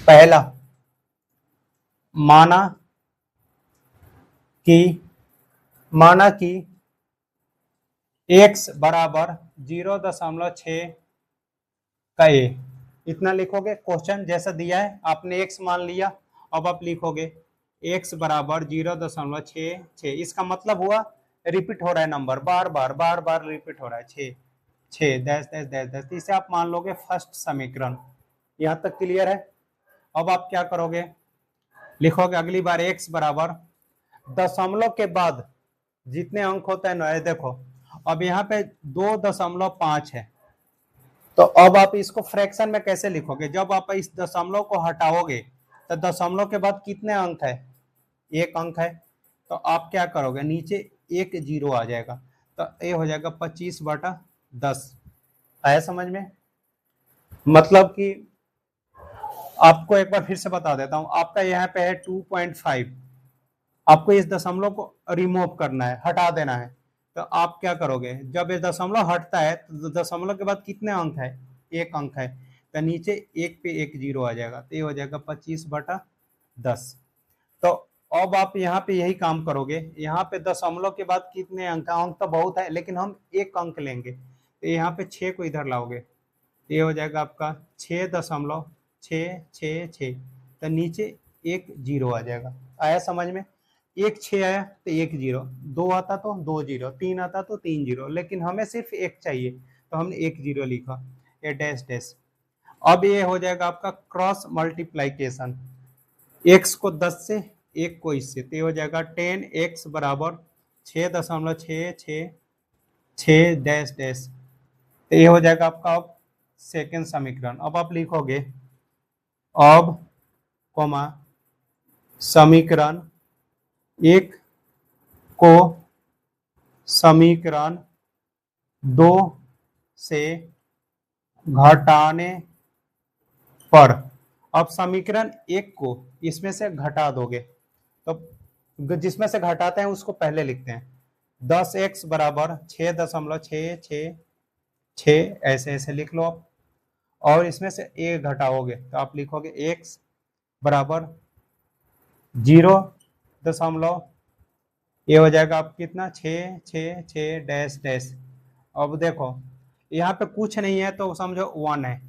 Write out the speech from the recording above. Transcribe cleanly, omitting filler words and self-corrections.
पहला, माना कि x बराबर 0.6 का a, इतना लिखोगे। क्वेश्चन जैसा दिया है आपने x मान लिया, अब आप लिखोगे x बराबर 0.66। इसका मतलब हुआ रिपीट हो रहा है नंबर, बार बार रिपीट हो रहा है, 6 6 डैश डैश डैश डैश। इसे आप मान लोगे फर्स्ट समीकरण। यहां तक क्लियर है। अब आप क्या करोगे, लिखोगे अगली बार x बराबर दशमलव के बाद जितने अंक होते हैं ना, देखो अब यहाँ पे 2.5 है, तो अब आप इसको फ्रैक्शन में कैसे लिखोगे, जब आप इस दशमलव को हटाओगे तो दशमलव के बाद कितने अंक है, एक अंक है, तो आप क्या करोगे, नीचे एक जीरो आ जाएगा, तो ये हो जाएगा 25/10। आया समझ में? मतलब कि आपको एक बार फिर से बता देता हूं, आपका यहाँ पे है 2.5, आपको इस दशमलव को रिमूव करना है, हटा देना है। तो आप क्या करोगे, जब ये दशमलव हटता है तो दशमलव के बाद कितने अंक है, एक अंक है, तो नीचे एक पे एक जीरो आ जाएगा, तो ये हो जाएगा 25/10। तो अब आप यहाँ पे यही काम करोगे, यहाँ पे दशमलव के बाद कितने अंक, अंक तो बहुत है लेकिन हम एक अंक लेंगे, तो यहाँ पे 6 को इधर लाओगे, तो ये हो जाएगा आपका 6.666, तो नीचे एक जीरो आ जाएगा। आया समझ में? एक 6 आया तो एक जीरो, दो आता तो दो जीरो, तीन आता तो तीन जीरो, लेकिन हमें सिर्फ एक चाहिए तो हमने एक जीरो लिखा, ये डैश डैश। अब ये हो जाएगा आपका क्रॉस मल्टीप्लाइकेशन, एक्स को 10 से, एक को इससे, तो ये हो जाएगा 10x बराबर 6.666 डैश डैश, तो ये हो जाएगा आपका अब सेकेंड समीकरण। अब आप लिखोगे अब कॉमा समीकरण एक को समीकरण दो से घटाने पर, अब समीकरण एक को इसमें से घटा दोगे, तो जिसमें से घटाते हैं उसको पहले लिखते हैं। 10x बराबर 6.666, ऐसे ऐसे लिख लो आप, और इसमें से a घटाओगे तो आप लिखोगे x बराबर 0, ये हो जाएगा आप कितना, 6 डैश डैश। अब देखो यहाँ पे कुछ नहीं है तो समझो 1 है,